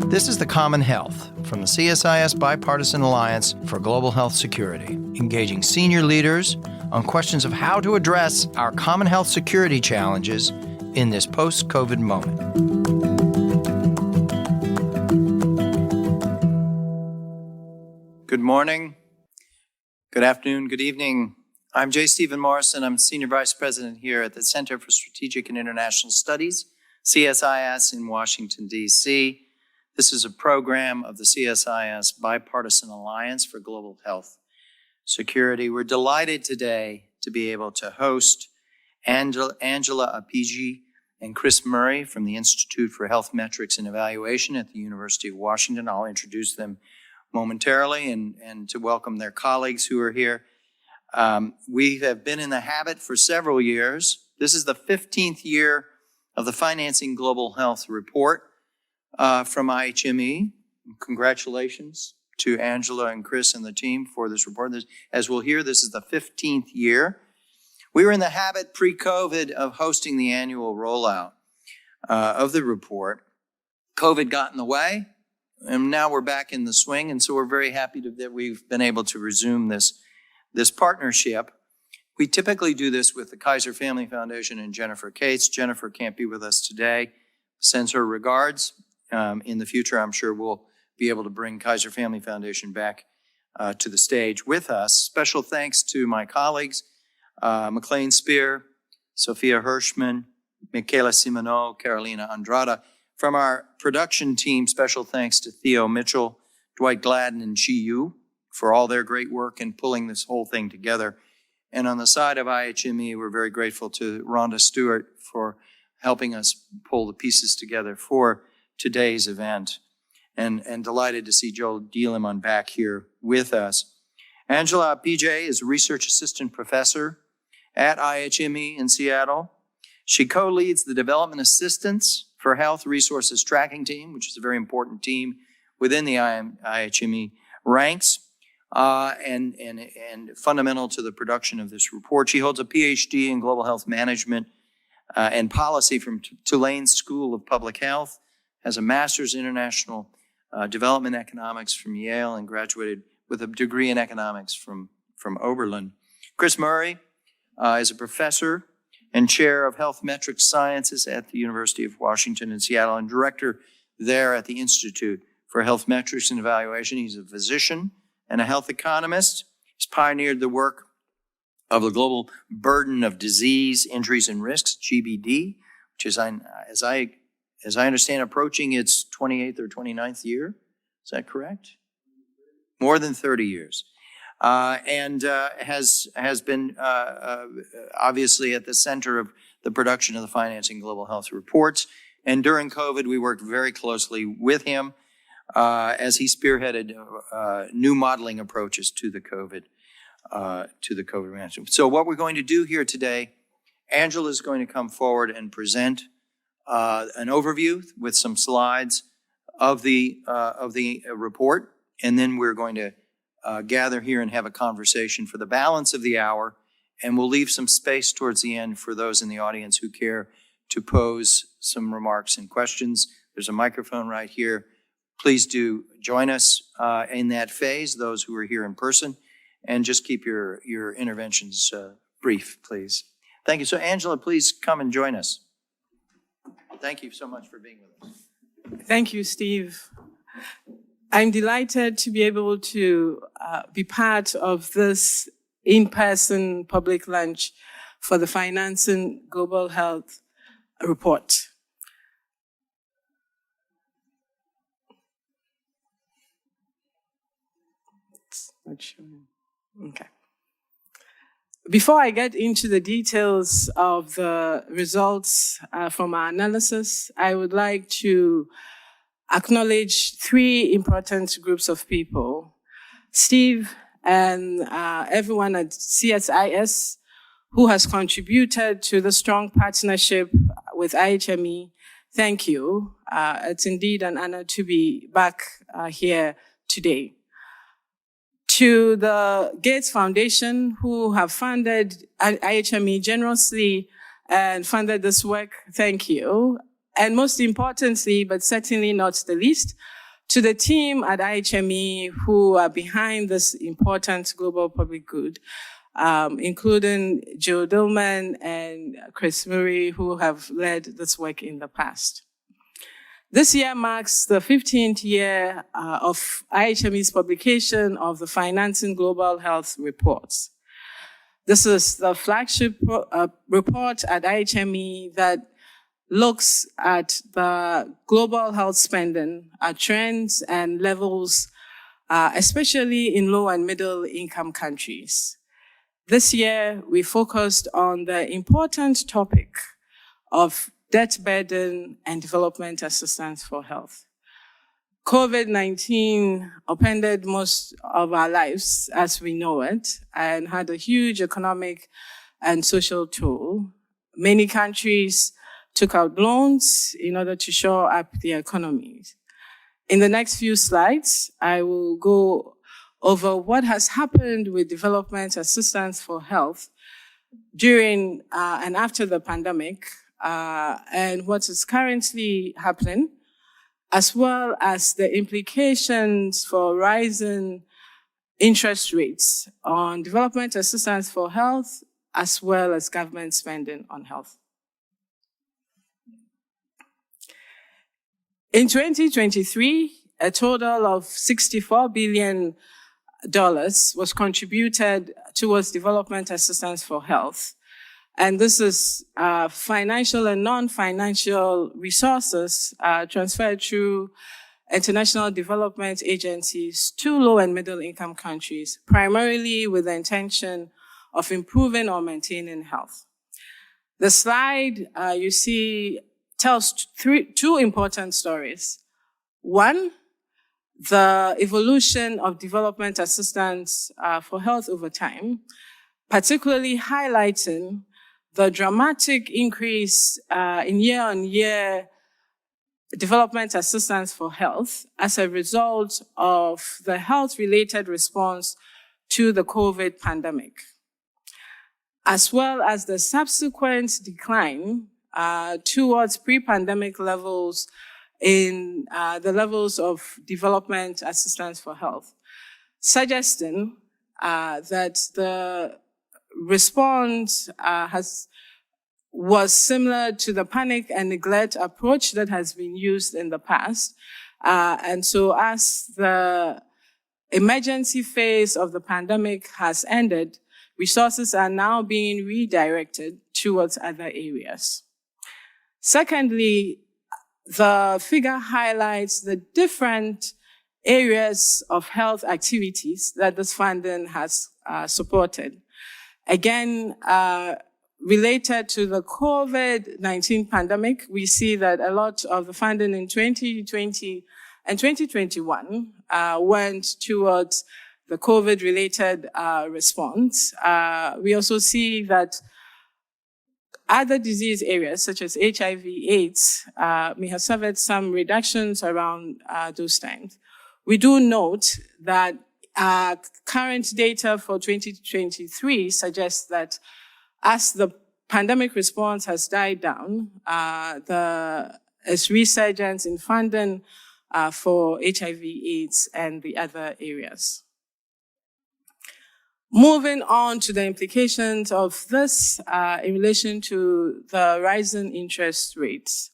This is The Common Health from the CSIS Bipartisan Alliance for Global Health Security, engaging senior leaders on questions of how to address our common health security challenges in this post-COVID moment. Good morning, good afternoon, good evening. I'm J. Stephen Morrison. I'm Senior Vice President here at the Center for Strategic and International Studies, CSIS in Washington, D.C. This is a program of the CSIS Bipartisan Alliance for Global Health Security. We're delighted today to be able to host Angela Apeagyei and Chris Murray from the Institute for Health Metrics and Evaluation at the University of Washington. I'll introduce them momentarily and to welcome their colleagues who are here. We have been in the habit for several years. This is the 15th year of the Financing Global Health Report from IHME. Congratulations to Angela and Chris and the team for this report. As we'll hear, this is the 15th year. We were in the habit pre-COVID of hosting the annual rollout of the report. COVID got in the way, and now we're back in the swing, and so we're very happy that we've been able to resume this partnership. We typically do this with the Kaiser Family Foundation and Jennifer Cates. Jennifer can't be with us today, sends her regards. In the future, I'm sure we'll be able to bring Kaiser Family Foundation back to the stage with us. Special thanks to my colleagues, McLean Spear, Sophia Hirschman, Michaela Simoneau, Carolina Andrada. From our production team, special thanks to Theo Mitchell, Dwight Gladden, and Chi Yu for all their great work in pulling this whole thing together. And on the side of IHME, we're very grateful to Rhonda Stewart for helping us pull the pieces together for today's event, and delighted to see Joel Dielemon back here with us. Angela Apeagyei is a research assistant professor at IHME in Seattle. She co-leads the Development Assistance for Health Resources Tracking Team, which is a very important team within the IHME ranks, and fundamental to the production of this report. She holds a PhD in Global Health Management and Policy from Tulane School of Public Health, has a master's in international development economics from Yale, and graduated with a degree in economics from Oberlin. Chris Murray is a professor and chair of health metrics sciences at the University of Washington in Seattle, and director there at the Institute for Health Metrics and Evaluation. He's a physician and a health economist. He's pioneered the work of the Global Burden of Disease, Injuries, and Risks, GBD, which is, as I understand, approaching its 28th or 29th year. Is that correct? More than 30 years. And has been obviously at the center of the production of the Financing Global Health reports. And during COVID, we worked very closely with him as he spearheaded new modeling approaches to the COVID management. So what we're going to do here today, Angela is going to come forward and present an overview with some slides of the report, and then we're going to gather here and have a conversation for the balance of the hour, and we'll leave some space towards the end for those in the audience who care to pose some remarks and questions. There's a microphone right here. Please do join us in that phase, those who are here in person, and just keep your interventions brief, please. Thank you. So Angela, please come and join us. Thank you so much for being with us. Thank you, Steve. I'm delighted to be able to be part of this in-person public lunch for the Financing Global Health Report. It's not showing. Okay. Before I get into the details of the results from our analysis, I would like to acknowledge three important groups of people: Steve and everyone at CSIS who has contributed to the strong partnership with IHME. Thank you. It's indeed an honor to be back here today. To the Gates Foundation, who have funded IHME generously and funded this work, thank you. And most importantly, but certainly not the least, to the team at IHME who are behind this important global public good, including Joe Dillman and Chris Murray, who have led this work in the past. This year marks the 15th year of IHME's publication of the Financing Global Health Reports. This is the flagship report at IHME that looks at the global health spending, trends and levels, especially in low and middle income countries. This year, we focused on the important topic of debt burden and development assistance for health. COVID-19 upended most of our lives as we know it and had a huge economic and social toll. Many countries took out loans in order to shore up their economies. In the next few slides, I will go over what has happened with development assistance for health during and after the pandemic, and what is currently happening, as well as the implications for rising interest rates on development assistance for health, as well as government spending on health. In 2023, a total of $64 billion was contributed towards development assistance for health. And this is financial and non-financial resources transferred through international development agencies to low and middle income countries, primarily with the intention of improving or maintaining health. The slide you see tells two important stories. One, the evolution of development assistance for health over time, particularly highlighting the dramatic increase in year-on-year development assistance for health as a result of the health-related response to the COVID pandemic, as well as the subsequent decline towards pre-pandemic levels in the levels of development assistance for health, suggesting that the response was similar to the panic and neglect approach that has been used in the past. And so as the emergency phase of the pandemic has ended, resources are now being redirected towards other areas. Secondly, the figure highlights the different areas of health activities that this funding has supported. Again, related to the COVID-19 pandemic, we see that a lot of the funding in 2020 and 2021 went towards the COVID-related response. We also see that other disease areas, such as HIV/AIDS, may have suffered some reductions around those times. We do note that current data for 2023 suggests that as the pandemic response has died down, there is resurgence in funding for HIV/AIDS and the other areas. Moving on to the implications of this in relation to the rising interest rates.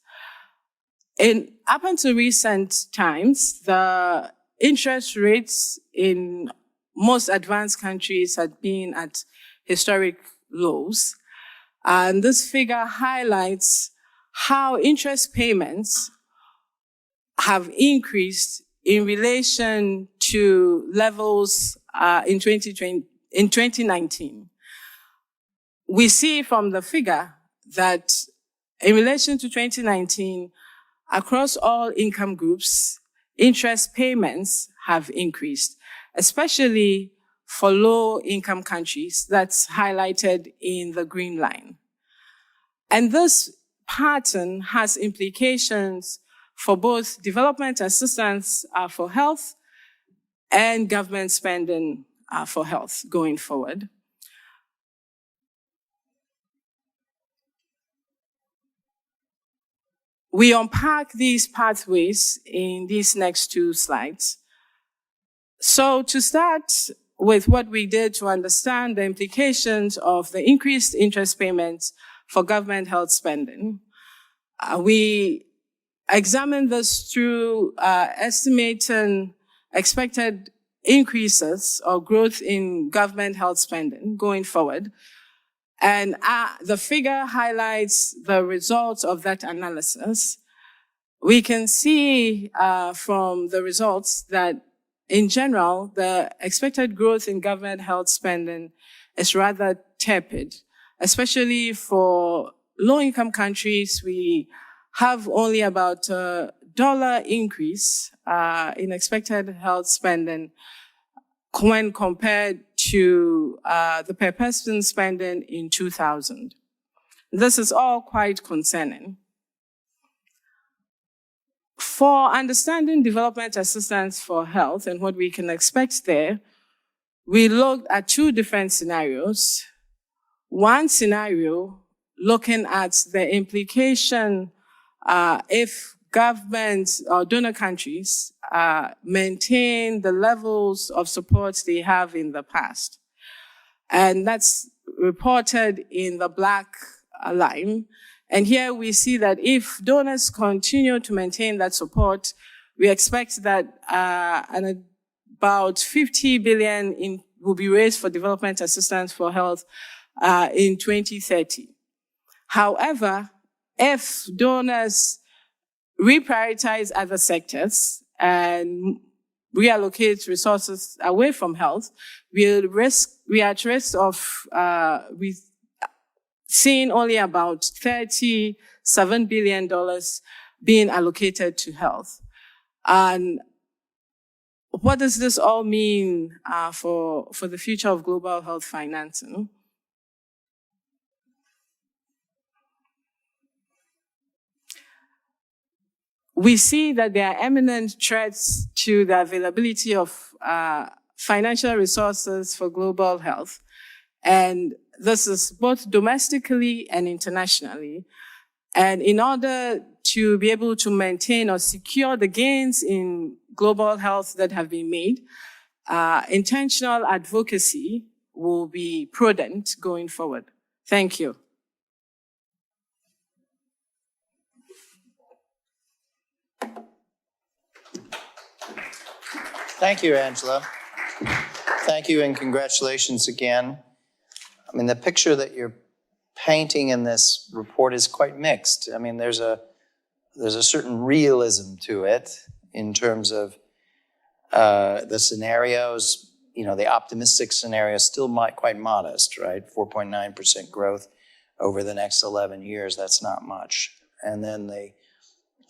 Up until recent times, the interest rates in most advanced countries had been at historic lows. And this figure highlights how interest payments have increased in relation to levels in 2019. We see from the figure that in relation to 2019, across all income groups, interest payments have increased, especially for low-income countries. That's highlighted in the green line. And this pattern has implications for both development assistance for health and government spending for health going forward. We unpack these pathways in these next two slides. So to start with what we did to understand the implications of the increased interest payments for government health spending, we examined this through estimating expected increases or growth in government health spending going forward. And the figure highlights the results of that analysis. We can see from the results that in general, the expected growth in government health spending is rather tepid, especially for low-income countries. We have only about $1 increase in expected health spending when compared to the per person spending in 2000. This is all quite concerning. For understanding development assistance for health and what we can expect there, we looked at two different scenarios. One scenario looking at the implication if governments or donor countries maintain the levels of support they have in the past. And that's reported in the black line. And here we see that if donors continue to maintain that support, we expect that about 50 billion will be raised for development assistance for health in 2030. However, if donors reprioritize other sectors and reallocate resources away from health, we are at risk of seeing only about $37 billion being allocated to health. And what does this all mean for the future of global health financing? We see that there are eminent threats to the availability of financial resources for global health. And this is both domestically and internationally. And in order to be able to maintain or secure the gains in global health that have been made, intentional advocacy will be prudent going forward. Thank you. Thank you, Angela. Thank you and congratulations again. I mean, the picture that you're painting in this report is quite mixed. I mean, there's a certain realism to it in terms of the scenarios. You know, the optimistic scenario is still quite modest, right? 4.9% growth over the next 11 years. That's not much. And then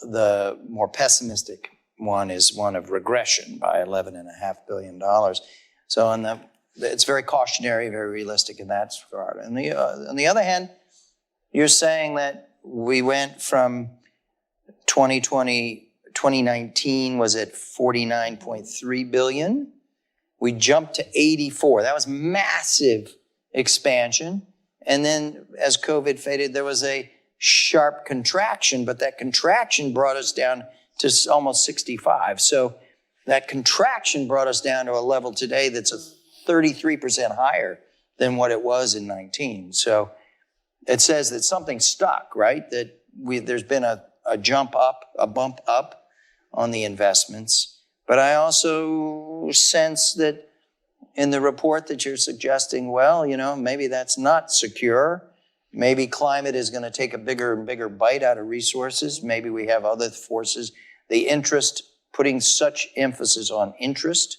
the more pessimistic one is one of regression by $11.5 billion. So it's very cautionary, very realistic in that regard. And on the other hand, you're saying that we went from 2019 was at 49.3 billion. We jumped to 84. That was massive expansion. And then as COVID faded, there was a sharp contraction, but that contraction brought us down to almost 65. So that contraction brought us down to a level today that's 33% higher than what it was in 19. So it says that something stuck, right? That there's been a jump up, a bump up on the investments. But I also sense that in the report that you're suggesting, well, you know, maybe that's not secure. Maybe climate is going to take a bigger and bigger bite out of resources. Maybe we have other forces. The interest, putting such emphasis on interest,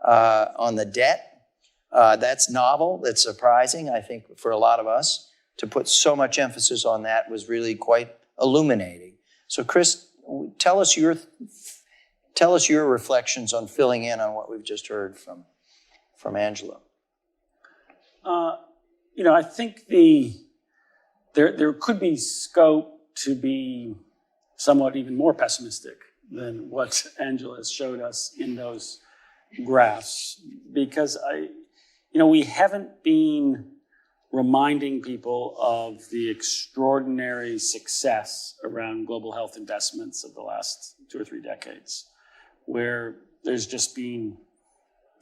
on the debt, that's novel, that's surprising, I think, for a lot of us. To put so much emphasis on that was really quite illuminating. So, Chris, tell us your reflections on filling in on what we've just heard from Angela. You know, I think there could be scope to be somewhat even more pessimistic than what Angela has showed us in those graphs, because we haven't been reminding people of the extraordinary success around global health investments of the last 2 or 3 decades, where there's just been,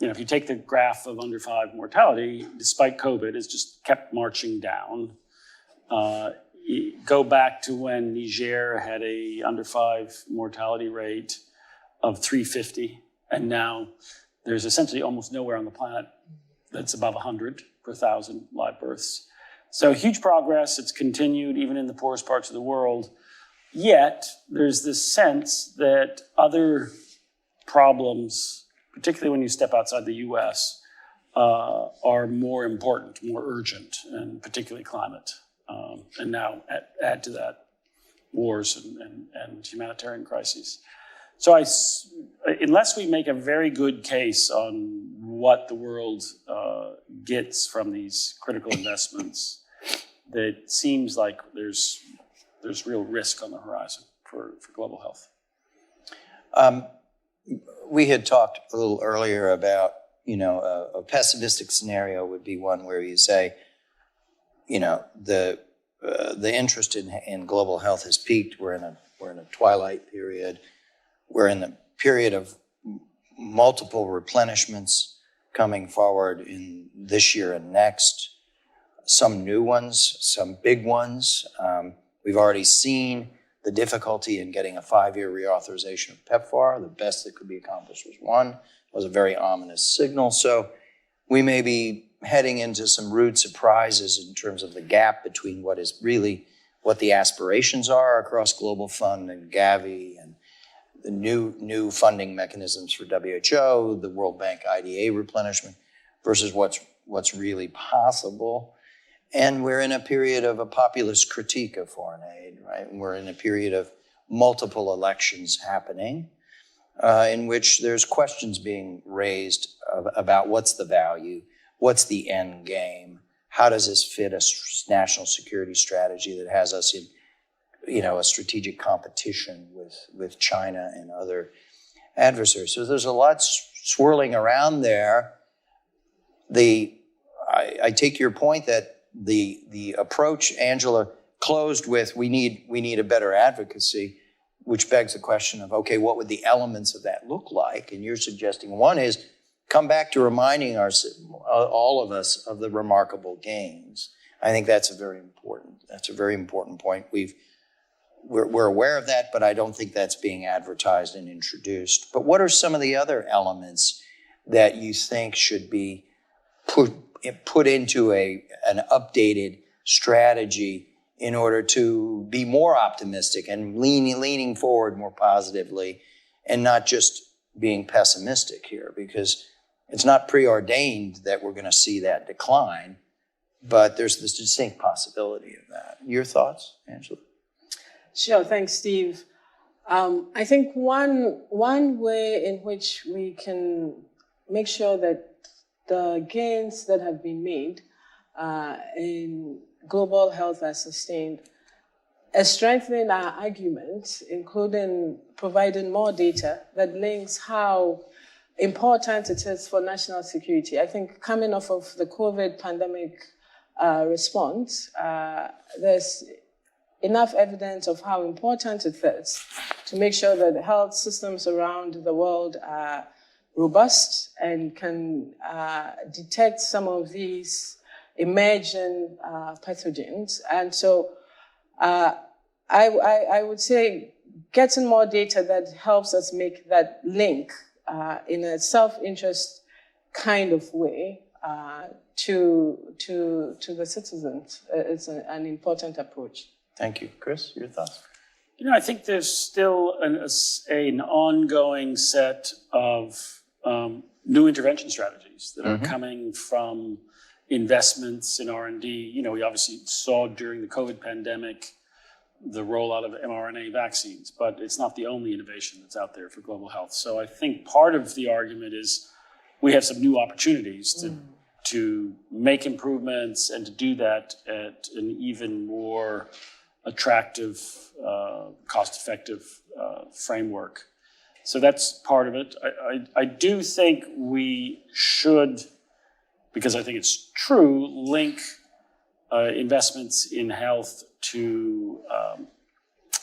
if you take the graph of under 5 mortality, despite COVID, it's just kept marching down. Go back to when Niger had a under 5 mortality rate of 350, and now there's essentially almost nowhere on the planet that's above 100 per 1,000 live births. So huge progress. It's continued even in the poorest parts of the world. Yet there's this sense that other problems, particularly when you step outside the US, are more important, more urgent, and particularly climate. And now add to that wars and humanitarian crises. So unless we make a very good case on what the world gets from these critical investments, that seems like there's real risk on the horizon for global health. We had talked a little earlier about, a pessimistic scenario would be one where you say, the interest in global health has peaked. We're in a twilight period. We're in the period of multiple replenishments coming forward in this year and next. Some new ones, some big ones. We've already seen the difficulty in getting a 5-year reauthorization of PEPFAR. The best that could be accomplished was 1. It was a very ominous signal. So we may be heading into some rude surprises in terms of the gap between what the aspirations are across Global Fund and Gavi and the new funding mechanisms for WHO, the World Bank IDA replenishment versus what's really possible. And we're in a period of a populist critique of foreign aid, right? And we're in a period of multiple elections happening in which there's questions being raised about what's the value, what's the end game, how does this fit a national security strategy that has us in a strategic competition with China and other adversaries. So there's a lot swirling around there. I take your point that the approach Angela closed with, we need a better advocacy, which begs the question of, okay, what would the elements of that look like? And you're suggesting one is come back to reminding all of us of the remarkable gains. I think that's a very important point. We're aware of that, but I don't think that's being advertised and introduced. But what are some of the other elements that you think should be put into an updated strategy in order to be more optimistic and leaning forward more positively and not just being pessimistic here? Because it's not preordained that we're going to see that decline, but there's this distinct possibility of that. Your thoughts, Angela? Sure, thanks, Steve. I think one way in which we can make sure that the gains that have been made in global health are sustained is strengthening our argument, including providing more data that links how important it is for national security. I think coming off of the COVID pandemic response, there's enough evidence of how important it is to make sure that the health systems around the world are robust and can detect some of these emerging pathogens. And so I would say getting more data that helps us make that link in a self-interest kind of way to the citizens is an important approach. Thank you. Chris, your thoughts? I think there's still an ongoing set of new intervention strategies that are coming from investments in R&D. We obviously saw during the COVID pandemic the rollout of mRNA vaccines, but it's not the only innovation that's out there for global health. So I think part of the argument is we have some new opportunities to make improvements and to do that at an even more attractive, cost-effective framework. So that's part of it. I do think we should, because I think it's true, link investments in health to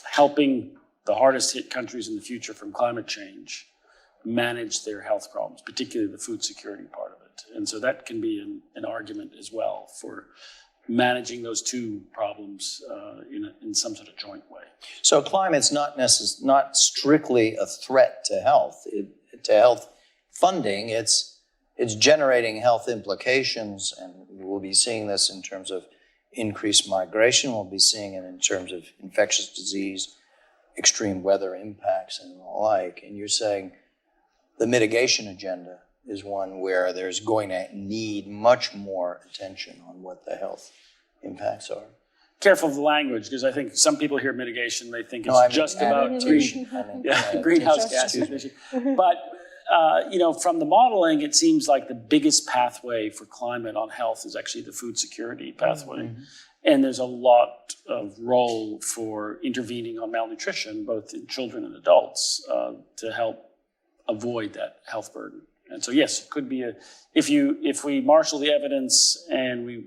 helping the hardest hit countries in the future from climate change manage their health problems, particularly the food security part of it. And so that can be an argument as well for managing those two problems in some sort of joint way. So climate's not strictly a threat to health, to health funding. It's generating health implications, and we'll be seeing this in terms of increased migration. We'll be seeing it in terms of infectious disease, extreme weather impacts, and the like. And you're saying the mitigation agenda is one where there's going to need much more attention on what the health impacts are. Careful of the language, because I think some people hear mitigation, they think it's just about greenhouse gas emission. But from the modeling, it seems like the biggest pathway for climate on health is actually the food security pathway. Mm-hmm. And there's a lot of role for intervening on malnutrition, both in children and adults, to help avoid that health burden. And so, yes, it could be if we marshal the evidence and we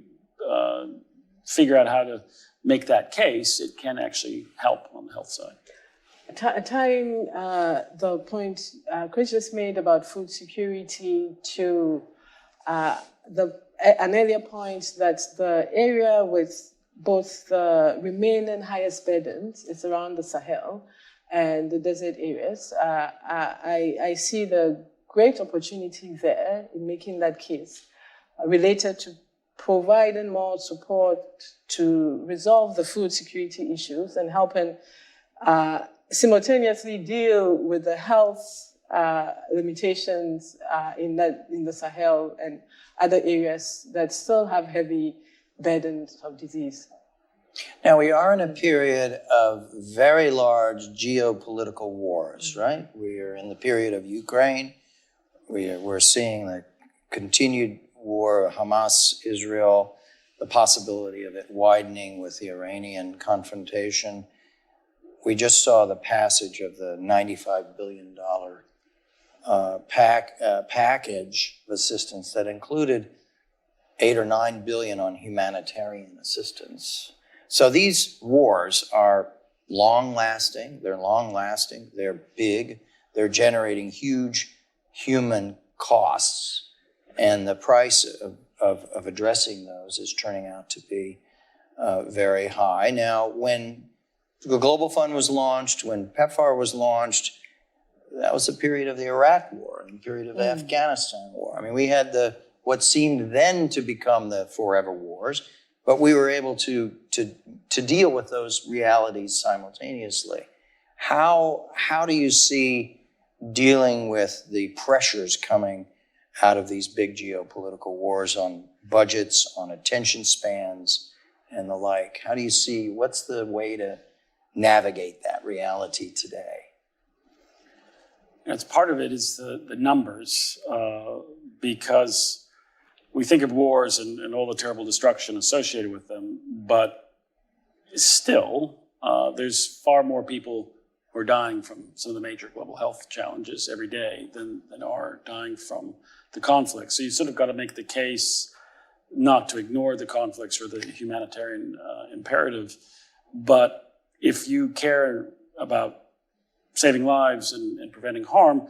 figure out how to make that case, it can actually help on the health side. Tying the point Chris just made about food security to an earlier point that the area with both the remaining highest burdens is around the Sahel and the desert areas. I see the great opportunity there in making that case related to providing more support to resolve the food security issues and helping simultaneously deal with the health limitations in the Sahel and other areas that still have heavy burdens of disease. Now, we are in a period of very large geopolitical wars, right? We are in the period of Ukraine. We're seeing the continued war of Hamas, Israel, the possibility of it widening with the Iranian confrontation. We just saw the passage of the $95 billion package of assistance that included $8 or $9 billion on humanitarian assistance. So these wars are long-lasting. They're big. They're generating huge human costs. And the price of addressing those is turning out to be very high. Now, when the Global Fund was launched, when PEPFAR was launched, that was the period of the Iraq War and the period of the Afghanistan War. I mean, we had what seemed then to become the forever wars, but we were able to deal with those realities simultaneously. How do you see dealing with the pressures coming out of these big geopolitical wars on budgets, on attention spans, and the like? How do you see, what's the way to navigate that reality today? It's part of it is the numbers, because we think of wars and all the terrible destruction associated with them, but still, there's far more people who are dying from some of the major global health challenges every day than are dying from the conflict. So you sort of got to make the case not to ignore the conflicts or the humanitarian imperative, but if you care about saving lives and preventing harm,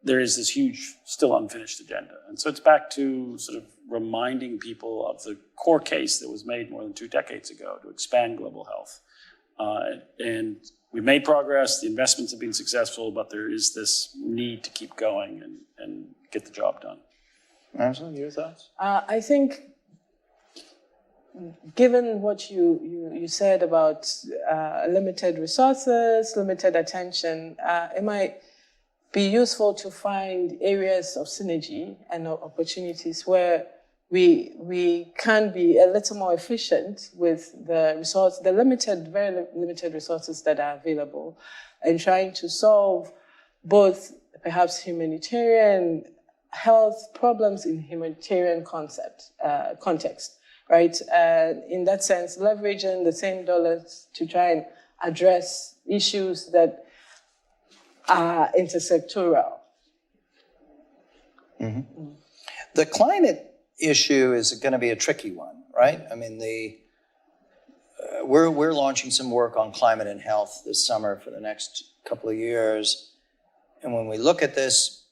there is this huge, still unfinished agenda. And so it's back to sort of reminding people of the core case that was made more than 2 decades ago to expand global health. And we've made progress, the investments have been successful, but there is this need to keep going and get the job done. Angela, your thoughts? I think, given what you said about limited resources, limited attention, it might be useful to find areas of synergy and opportunities where we can be a little more efficient with the very limited resources that are available, and trying to solve both perhaps humanitarian health problems in humanitarian context, right? In that sense, leveraging the same dollars to try and address issues that are intersectoral. Mm-hmm. The climate issue is going to be a tricky one, right? I mean, we're launching some work on climate and health this summer for the next couple of years. And when we look at this,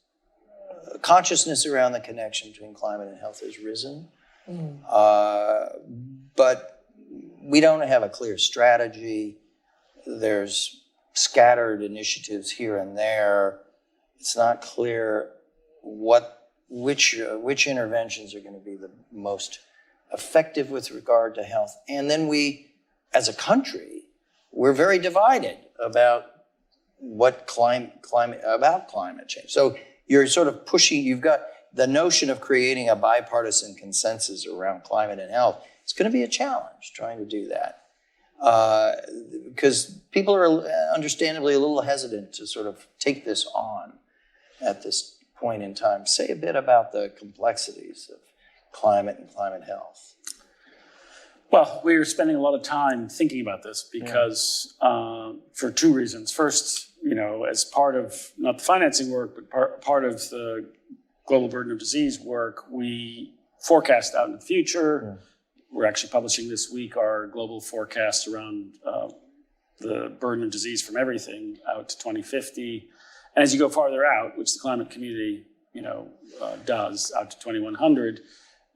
consciousness around the connection between climate and health has risen. But we don't have a clear strategy. There's scattered initiatives here and there. It's not clear which interventions are going to be the most effective with regard to health. And then we, as a country, we're very divided about what climate change. So you're sort of pushing, you've got the notion of creating a bipartisan consensus around climate and health. It's going to be a challenge trying to do that. Because people are understandably a little hesitant to sort of take this on at this point in time. Say a bit about the complexities of climate and climate health. Well, we're spending a lot of time thinking about this because for two reasons. First, as part of not the financing work, but part of the global burden of disease work, we forecast out in the future. We're actually publishing this week our global forecast around the burden of disease from everything out to 2050. And as you go farther out, which the climate community, does out to 2100,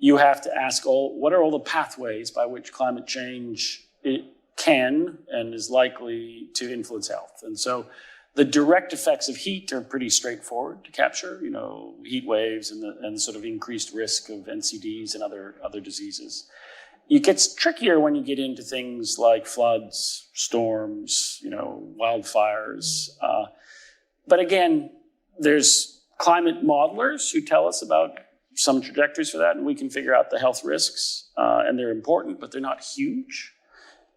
you have to ask what are all the pathways by which climate change can and is likely to influence health. And so the direct effects of heat are pretty straightforward to capture, heat waves and the sort of increased risk of NCDs and other diseases. It gets trickier when you get into things like floods, storms, wildfires. But again, there's climate modelers who tell us about some trajectories for that, and we can figure out the health risks, and they're important, but they're not huge.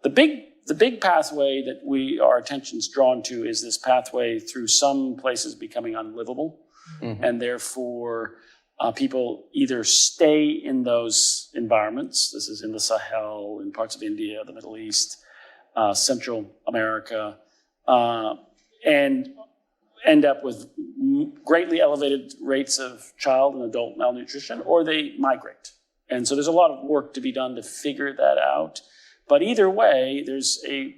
The big pathway that our attention's drawn to is this pathway through some places becoming unlivable, and therefore people either stay in those environments. This is in the Sahel, in parts of India, the Middle East, Central America, and end up with greatly elevated rates of child and adult malnutrition, or they migrate. And so there's a lot of work to be done to figure that out. But either way, there's a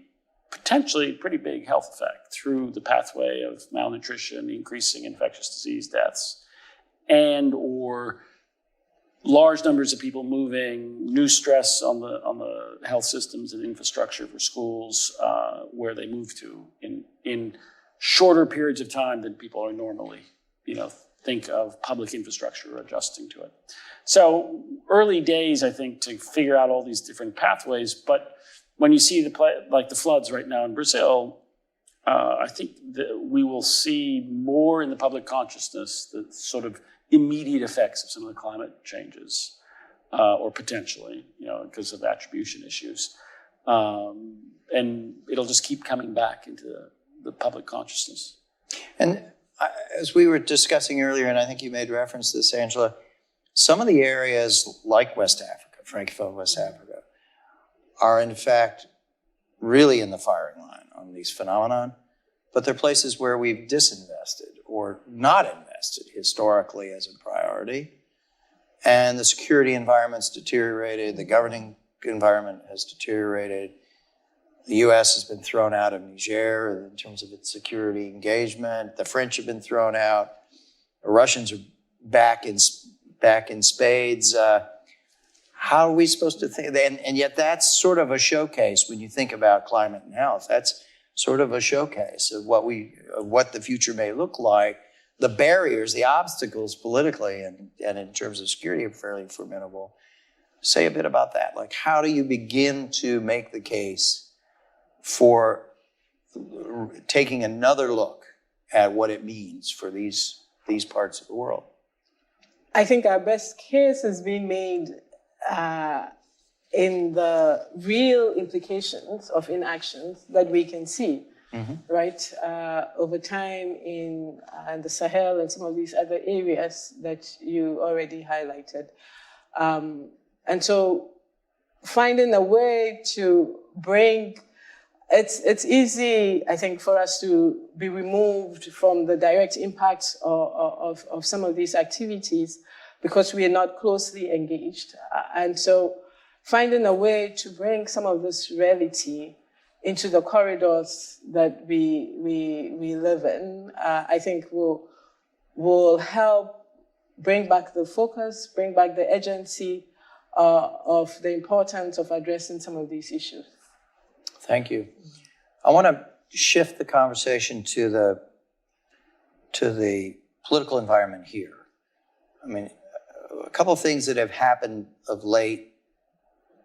potentially pretty big health effect through the pathway of malnutrition, increasing infectious disease deaths, and or large numbers of people moving, new stress on the health systems and infrastructure for schools where they move to in shorter periods of time than people are normally, think of public infrastructure adjusting to it. So early days, I think, to figure out all these different pathways. But when you see the floods right now in Brazil, I think that we will see more in the public consciousness the sort of immediate effects of some of the climate changes, or potentially, because of attribution issues. And it'll just keep coming back into the public consciousness. And as we were discussing earlier, and I think you made reference to this, Angela, some of the areas like West Africa, Francophone West Africa, are in fact really in the firing line on these phenomenon, but they're places where we've disinvested or not invested historically as a priority. And the security environment's deteriorated, the governing environment has deteriorated. The U.S. has been thrown out of Niger in terms of its security engagement. The French have been thrown out. The Russians are back in spades. How are we supposed to think? And yet that's sort of a showcase when you think about climate and health. That's sort of a showcase of what the future may look like. The barriers, the obstacles politically and in terms of security are fairly formidable. Say a bit about that. Like, how do you begin to make the case for taking another look at what it means for these parts of the world? I think our best case has been made in the real implications of inactions that we can see, right? Over time in the Sahel and some of these other areas that you already highlighted. And so finding a way to bring it's easy, I think, for us to be removed from the direct impacts of some of these activities because we are not closely engaged. And so finding a way to bring some of this reality into the corridors that we live in, I think will help bring back the focus, bring back the urgency of the importance of addressing some of these issues. Thank you. I want to shift the conversation to the political environment here. I mean, a couple of things that have happened of late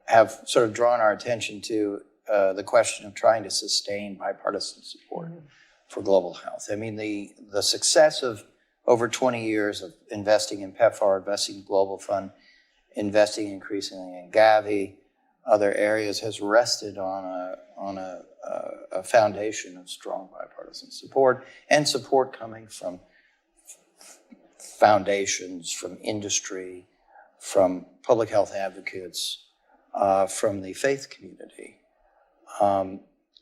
have sort of drawn our attention to the question of trying to sustain bipartisan support for global health. I mean, the success of over 20 years of investing in PEPFAR, investing in Global Fund, investing increasingly in Gavi, other areas has rested on a foundation of strong bipartisan support and support coming from foundations, from industry, from public health advocates, from the faith community.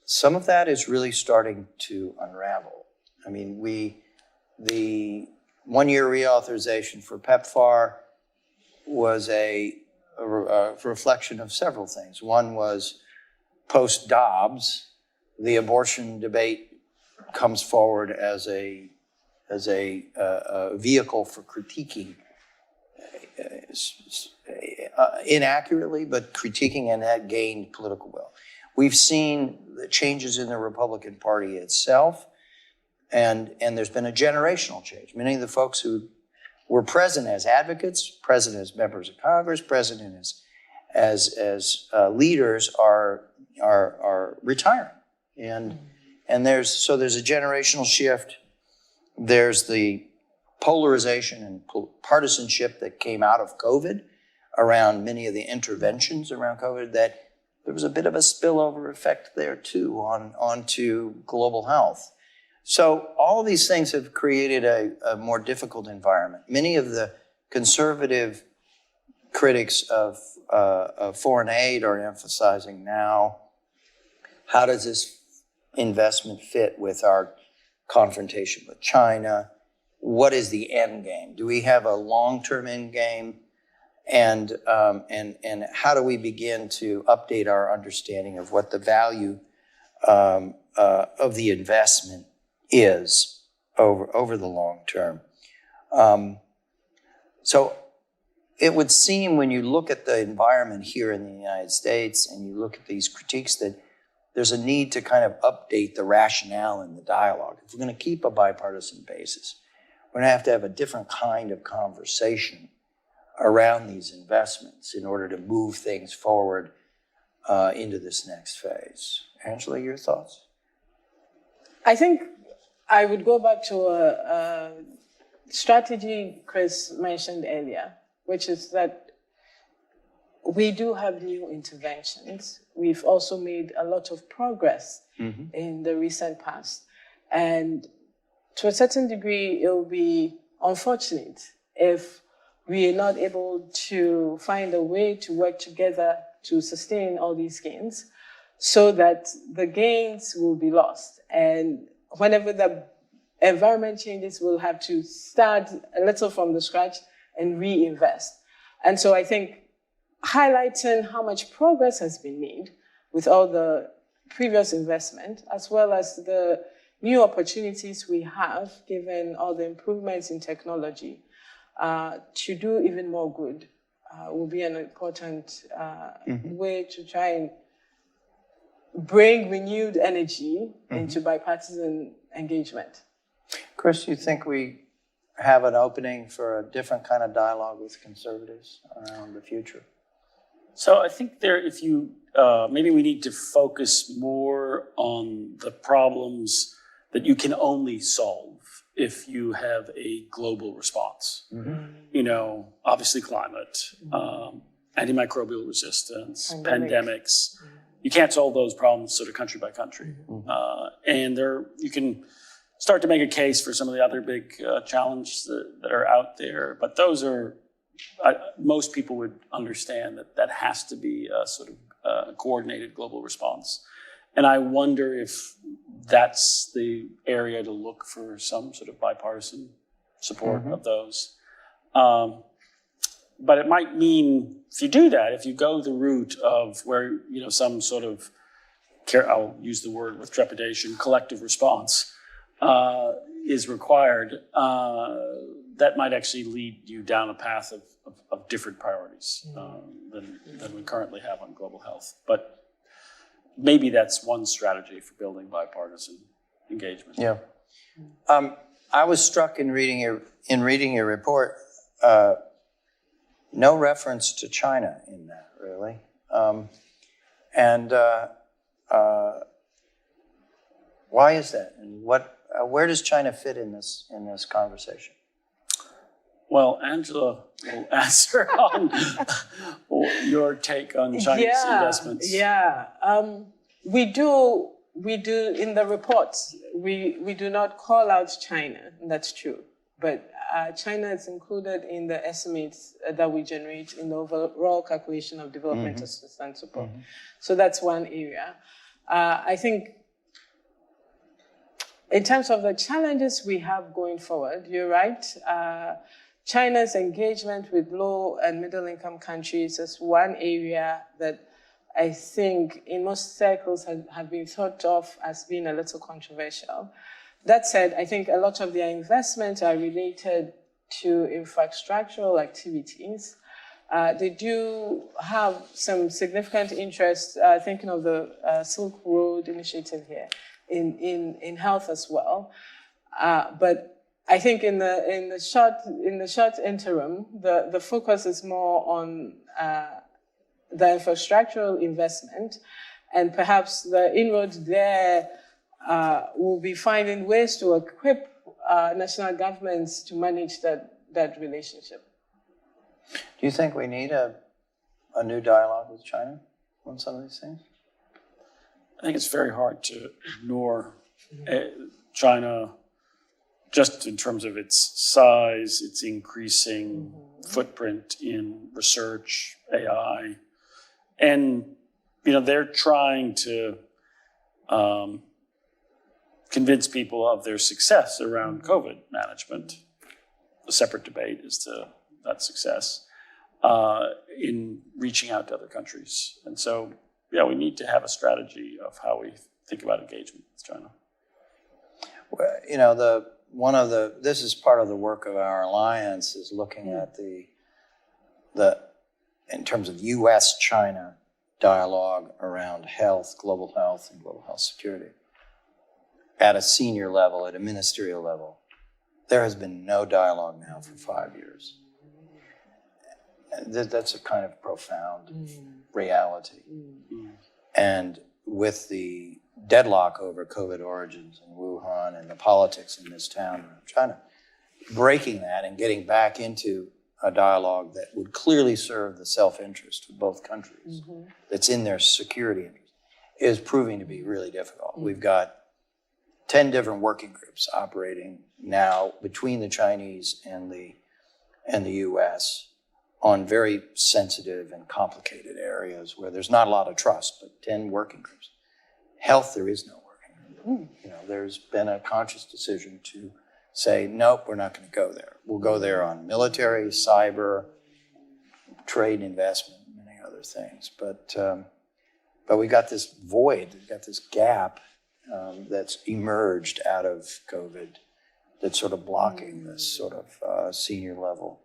Some of that is really starting to unravel. I mean, the one-year reauthorization for PEPFAR was a reflection of several things. One was post-Dobbs, the abortion debate comes forward as a vehicle for critiquing inaccurately, but critiquing, and that gained political will. We've seen the changes in the Republican Party itself, and there's been a generational change. Many of the folks who were present as advocates, present as members of Congress, present as leaders are retiring, and there's a generational shift. There's the polarization and partisanship that came out of COVID around many of the interventions around COVID, that there was a bit of a spillover effect there too onto global health. So all of these things have created a more difficult environment. Many of the conservative critics of foreign aid are emphasizing now, how does this investment fit with our confrontation with China? What is the end game? Do we have a long-term end game? And how do we begin to update our understanding of what the value of the investment is over the long term? So it would seem, when you look at the environment here in the United States and you look at these critiques, that there's a need to kind of update the rationale in the dialogue. If we're going to keep a bipartisan basis, we're going to have a different kind of conversation around these investments in order to move things forward into this next phase. Angela, your thoughts? I think I would go back to a strategy Chris mentioned earlier, which is that we do have new interventions. We've also made a lot of progress in the recent past. And to a certain degree, it will be unfortunate if we are not able to find a way to work together to sustain all these gains, so that the gains will be lost. And whenever the environment changes, we'll have to start a little from the scratch and reinvest. And so I think highlighting how much progress has been made with all the previous investment, as well as the new opportunities we have, given all the improvements in technology, to do even more good, will be an important way to try and bring renewed energy into bipartisan engagement. Chris, do you think we have an opening for a different kind of dialogue with conservatives around the future? So I think if you, maybe we need to focus more on the problems that you can only solve if you have a global response. You know, obviously climate, antimicrobial resistance, pandemics. You can't solve those problems sort of country by country. And you can start to make a case for some of the other big challenges that are out there. But those are, most people would understand that has to be a sort of coordinated global response. And I wonder if that's the area to look for some sort of bipartisan support of those. But it might mean, if you do that, if you go the route of where, some sort of, I'll use the word with trepidation, collective response is required, that might actually lead you down a path of different priorities than we currently have on global health. But maybe that's one strategy for building bipartisan engagement. Yeah. I was struck in reading your report, no reference to China in that, really. Why is that? And where does China fit in this conversation? Well, Angela will answer on your take on Chinese investments. Yeah, we do in the reports. We do not call out China. That's true, but China is included in the estimates that we generate in the overall calculation of development assistance support. So that's one area. I think in terms of the challenges we have going forward, you're right. China's engagement with low and middle income countries is one area that I think in most circles have been thought of as being a little controversial. That said, I think a lot of their investments are related to infrastructural activities. They do have some significant interest, thinking of the Silk Road initiative here, in health as well. But I think in the short interim, the focus is more on the infrastructural investment, and perhaps the inroads there will be finding ways to equip national governments to manage that relationship. Do you think we need a new dialogue with China on some of these things? I think it's very hard to ignore China just in terms of its size, its increasing footprint in research, AI. And, they're trying to convince people of their success around COVID management. A separate debate as to that success in reaching out to other countries. And so, we need to have a strategy of how we think about engagement with China. Well, this is part of the work of our alliance, is looking at the in terms of U.S.-China dialogue around health, and global health security. At a senior level, at a ministerial level, there has been no dialogue now for 5 years. And that's a kind of profound reality. And with the deadlock over COVID origins in Wuhan and the politics in this town of China, breaking that and getting back into a dialogue that would clearly serve the self-interest of both countries, that's in their security interest, is proving to be really difficult. We've got 10 different working groups operating now between the Chinese and the U.S. on very sensitive and complicated areas where there's not a lot of trust, but 10 working groups. Health, there is no working group. There's been a conscious decision to say, nope, we're not going to go there. We'll go there on military, cyber, trade, investment, and many other things. But we got this void, we got this gap that's emerged out of COVID that's sort of blocking this sort of senior level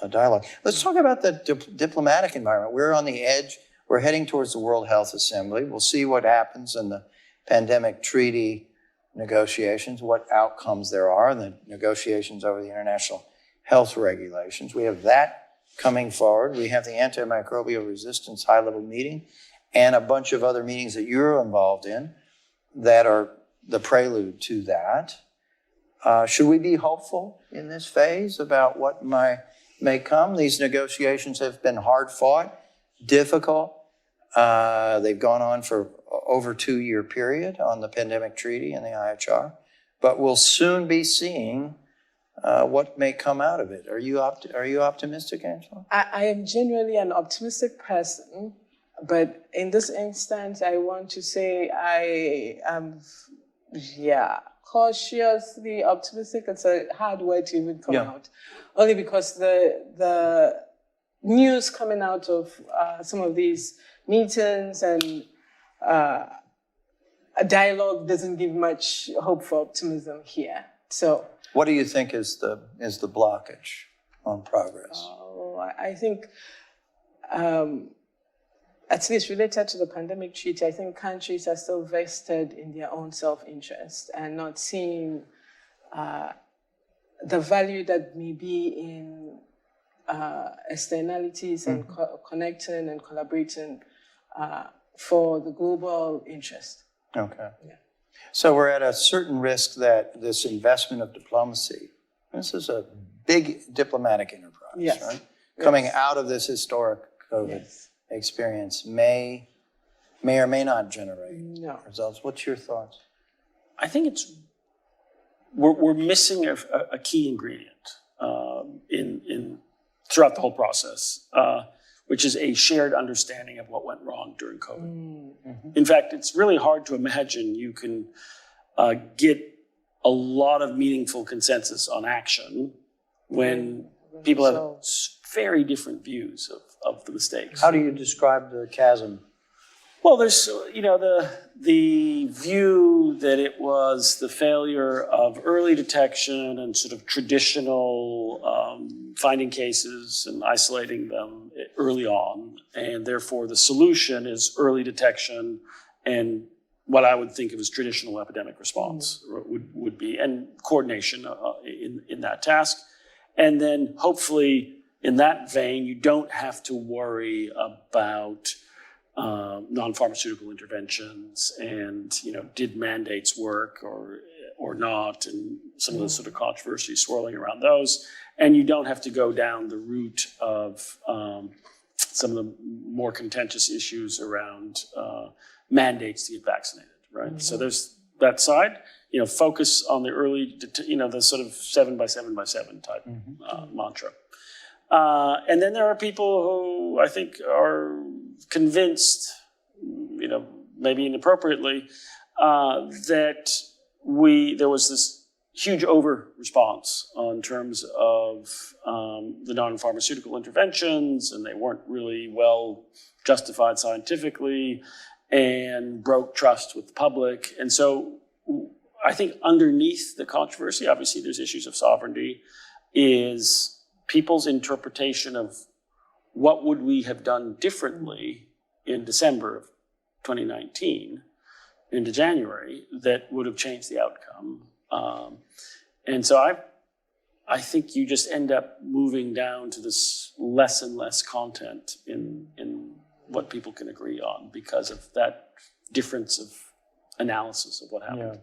dialogue. Let's talk about the diplomatic environment. We're on the edge. We're heading towards the World Health Assembly. We'll see what happens in the pandemic treaty negotiations, what outcomes there are in the negotiations over the international health regulations. We have that coming forward. We have the antimicrobial resistance high-level meeting and a bunch of other meetings that you're involved in that are the prelude to that. Should we be hopeful in this phase about what may come? These negotiations have been hard fought, difficult. They've gone on for over a 2-year period on the pandemic treaty and the IHR, but we'll soon be seeing what may come out of it. Are you optimistic, Angela? I am genuinely an optimistic person, but in this instance, I want to say I am, cautiously optimistic. It's a hard word to even come out, only because the news coming out of some of these meetings and a dialogue doesn't give much hope for optimism here. So, what do you think is the blockage on progress? I think, at least related to the pandemic treaty, I think countries are still vested in their own self-interest and not seeing the value that may be in externalities and connecting and collaborating for the global interest. Okay. Yeah. So we're at a certain risk that this investment of diplomacy, this is a big diplomatic enterprise, Yes. right? Coming out of this historic COVID experience may or may not generate results. What's your thoughts? I think we're missing a key ingredient in throughout the whole process, which is a shared understanding of what went wrong during COVID. Mm-hmm. In fact, it's really hard to imagine you can get a lot of meaningful consensus on action when people have very different views of the mistakes. How do you describe the chasm? Well, there's, the view that it was the failure of early detection and sort of traditional finding cases and isolating them early on. And therefore, the solution is early detection and what I would think of as traditional epidemic response would be, and coordination in that task. And then hopefully in that vein, you don't have to worry about non-pharmaceutical interventions and, did mandates work or not, and some of the sort of controversy swirling around those. And you don't have to go down the route of some of the more contentious issues around mandates to get vaccinated, right? Mm-hmm. So there's that side, focus on the early, the sort of 7x7x7 type mantra. And then there are people who I think are convinced, maybe inappropriately, that there was this huge over-response in terms of the non-pharmaceutical interventions, and they weren't really well justified scientifically and broke trust with the public. And so I think underneath the controversy, obviously there's issues of sovereignty, is people's interpretation of what would we have done differently in December of 2019 into January that would have changed the outcome. And so I think you just end up moving down to this less and less content in what people can agree on because of that difference of analysis of what happened. Yeah.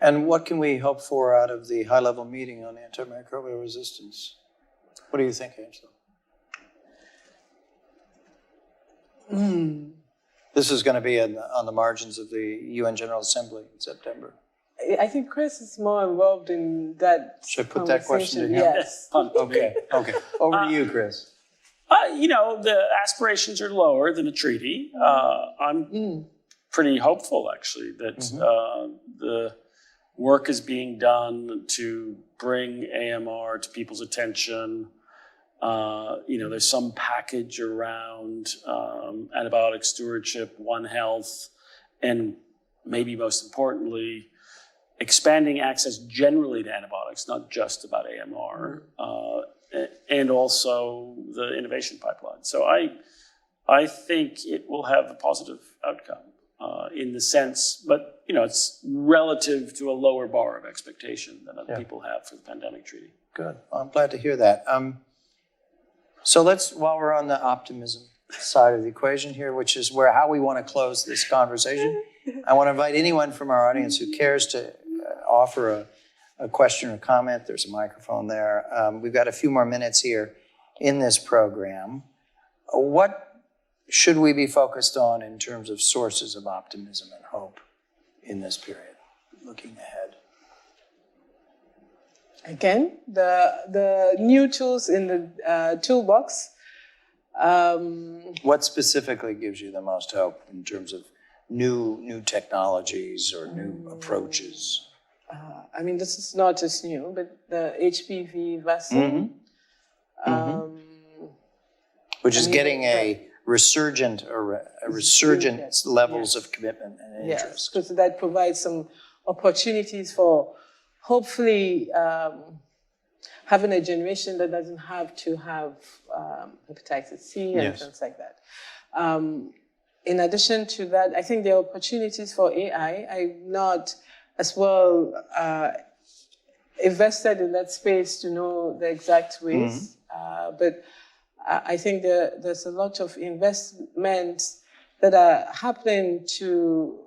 And what can we hope for out of the high-level meeting on antimicrobial resistance? What do you think, Angela? This is going to be on the margins of the UN General Assembly in September. I think Chris is more involved in that. Should I put that question to him? Yes. Okay. Over to you, Chris. The aspirations are lower than a treaty. I'm pretty hopeful, actually, that the work is being done to bring AMR to people's attention. There's some package around antibiotic stewardship, One Health, and maybe most importantly, expanding access generally to antibiotics, not just about AMR, and also the innovation pipeline. So I think it will have a positive outcome in the sense, but it's relative to a lower bar of expectation than other people have for the pandemic treaty. Good. Well, I'm glad to hear that. So while we're on the optimism side of the equation here, which is how we want to close this conversation, I want to invite anyone from our audience who cares to offer a question or comment. There's a microphone there. We've got a few more minutes here in this program. What should we be focused on in terms of sources of optimism and hope in this period, looking ahead? Again, the new tools in the toolbox. What specifically gives you the most hope in terms of new technologies or new approaches? This is not just new, but the HPV vaccine. Which is getting a resurgent levels of commitment and interest. Yes, because that provides some opportunities for hopefully having a generation that doesn't have to have hepatitis C and things like that. In addition to that, I think there are opportunities for AI. I'm not as well invested in that space to know the exact ways, but I think there's a lot of investments that are happening to,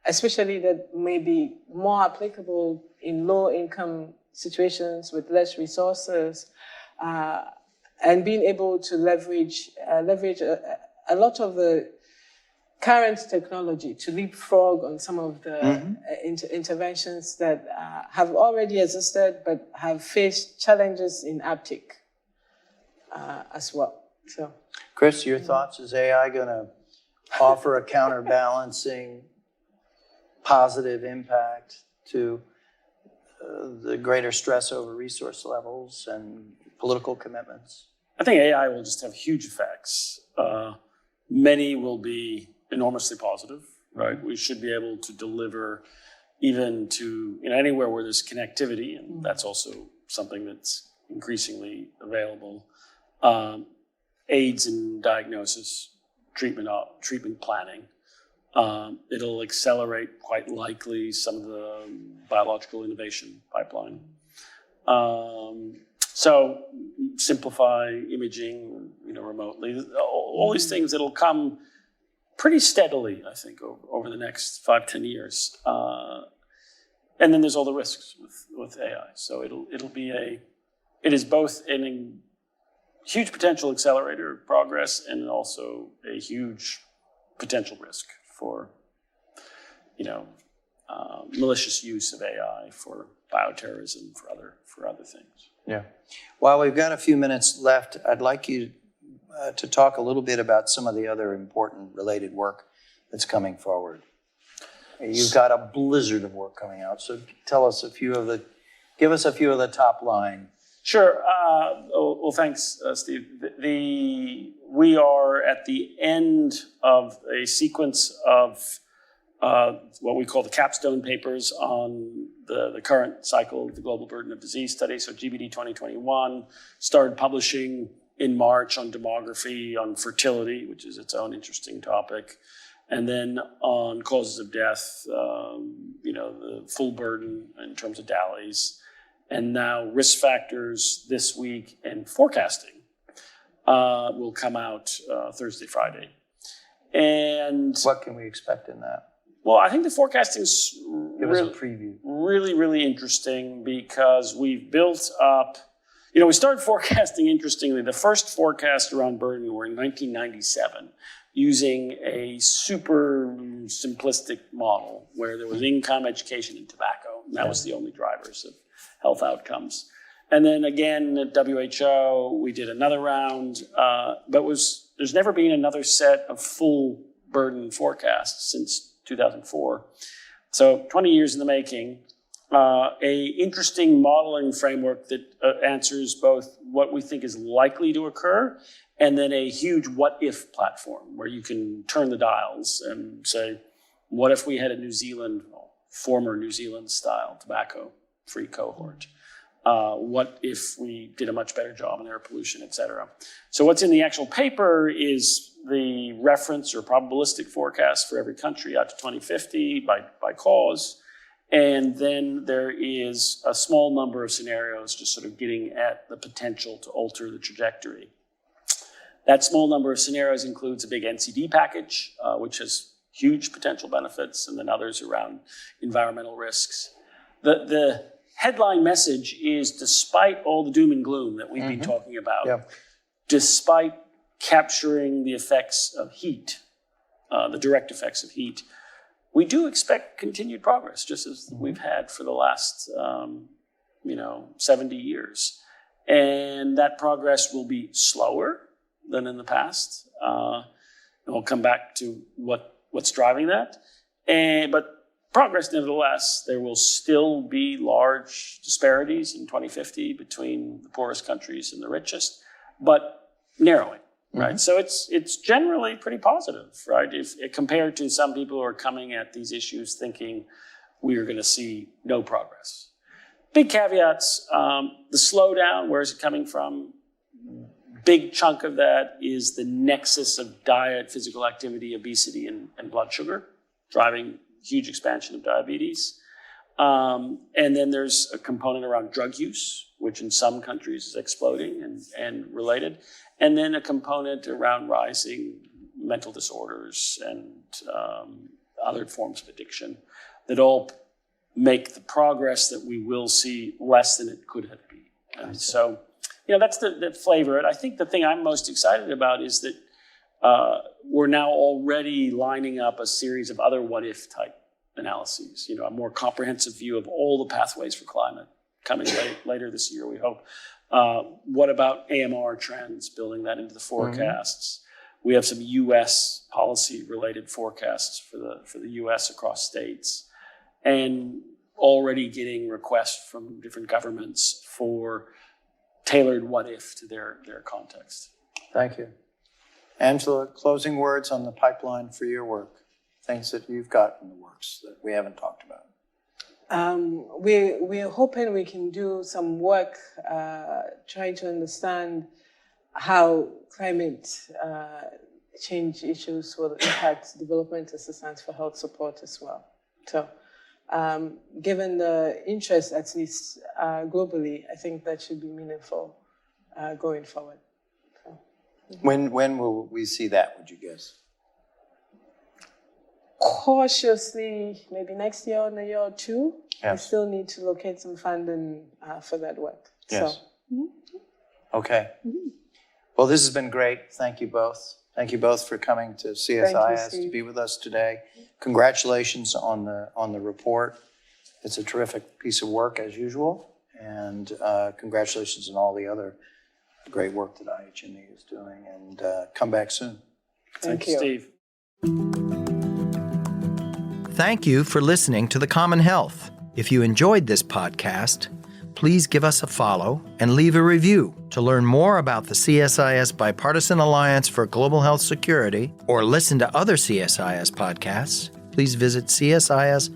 especially that may be more applicable in low-income situations with less resources, and being able to leverage a lot of the current technology to leapfrog on some of the interventions that have already existed but have faced challenges in uptake as well. So, Chris, your thoughts? Is AI going to offer a counterbalancing positive impact to the greater stress over resource levels and political commitments? I think AI will just have huge effects. Many will be enormously positive, right? We should be able to deliver even to anywhere where there's connectivity, and that's also something that's increasingly available. AIDS in diagnosis, treatment planning. It'll accelerate, quite likely, some of the biological innovation pipeline. So simplify imaging, remotely. All these things that'll come pretty steadily, I think, over the next 5-10 years. And then there's all the risks with AI. So it is both a huge potential accelerator of progress and also a huge potential risk for, malicious use of AI for bioterrorism, for other things. Yeah. While we've got a few minutes left, I'd like you to talk a little bit about some of the other important related work that's coming forward. You've got a blizzard of work coming out, so give us a few of the top line. Sure. Well, thanks, Steve. We are at the end of a sequence of what we call the capstone papers on the current cycle of the Global Burden of Disease study. So GBD 2021 started publishing in March on demography, on fertility, which is its own interesting topic, and then on causes of death, the full burden in terms of DALYs, and now risk factors this week, and forecasting will come out Thursday, Friday. And what can we expect in that? Well, I think the forecasting's Give us a preview. Really, really interesting because we've built up. We started forecasting, interestingly. The first forecast around burden were in 1997 using a super simplistic model where there was income, education, and tobacco. And that was the only drivers of health outcomes. And then again at WHO, we did another round, but there's never been another set of full burden forecasts since 2004. So 20 years in the making. A interesting modeling framework that answers both what we think is likely to occur and then a huge what-if platform where you can turn the dials and say, what if we had a former New Zealand-style tobacco-free cohort? What if we did a much better job in air pollution, et cetera? So what's in the actual paper is the reference or probabilistic forecast for every country out to 2050 by cause. And then there is a small number of scenarios just sort of getting at the potential to alter the trajectory. That small number of scenarios includes a big NCD package, which has huge potential benefits, and then others around environmental risks. The headline message is, despite all the doom and gloom that we've been talking about, despite capturing the effects of heat, the direct effects of heat, we do expect continued progress, just as we've had for the last 70 years. And that progress will be slower than in the past. And we'll come back to what's driving that. But progress, nevertheless, there will still be large disparities in 2050 between the poorest countries and the richest, but narrowing. right? So it's generally pretty positive, right? If compared to some people who are coming at these issues thinking we are going to see no progress. Big caveats, the slowdown, where is it coming from? Big chunk of that is the nexus of diet, physical activity, obesity, and blood sugar, driving huge expansion of diabetes. And then there's a component around drug use, which in some countries is exploding and related. And then a component around rising mental disorders and other forms of addiction that all make the progress that we will see less than it could have been. And so, that's the flavor. And I think the thing I'm most excited about is that we're now already lining up a series of other what-if type analyses, a more comprehensive view of all the pathways for climate coming later this year, we hope. What about AMR trends, building that into the forecasts? We have some U.S. policy-related forecasts for the U.S. across states, and already getting requests from different governments for tailored what-if to their context. Thank you. Angela, closing words on the pipeline for your work, things that you've got in the works that we haven't talked about. We're hoping we can do some work trying to understand how climate change issues will impact development assistance for health support as well. So given the interest, at least globally, I think that should be meaningful going forward. So. When will we see that, would you guess? Cautiously, maybe next year or in a year or two. Yes. We still need to locate some funding for that work. Yes. So, Okay. Well, this has been great. Thank you both. Thank you both for coming to CSIS to be with us today. Congratulations on the report. It's a terrific piece of work as usual, and congratulations on all the other great work that IHME is doing. And come back soon. Thank you, Steve. Thank you for listening to The Common Health. If you enjoyed this podcast, please give us a follow and leave a review. To learn more about the CSIS Bipartisan Alliance for Global Health Security or listen to other CSIS podcasts, please visit csis.org.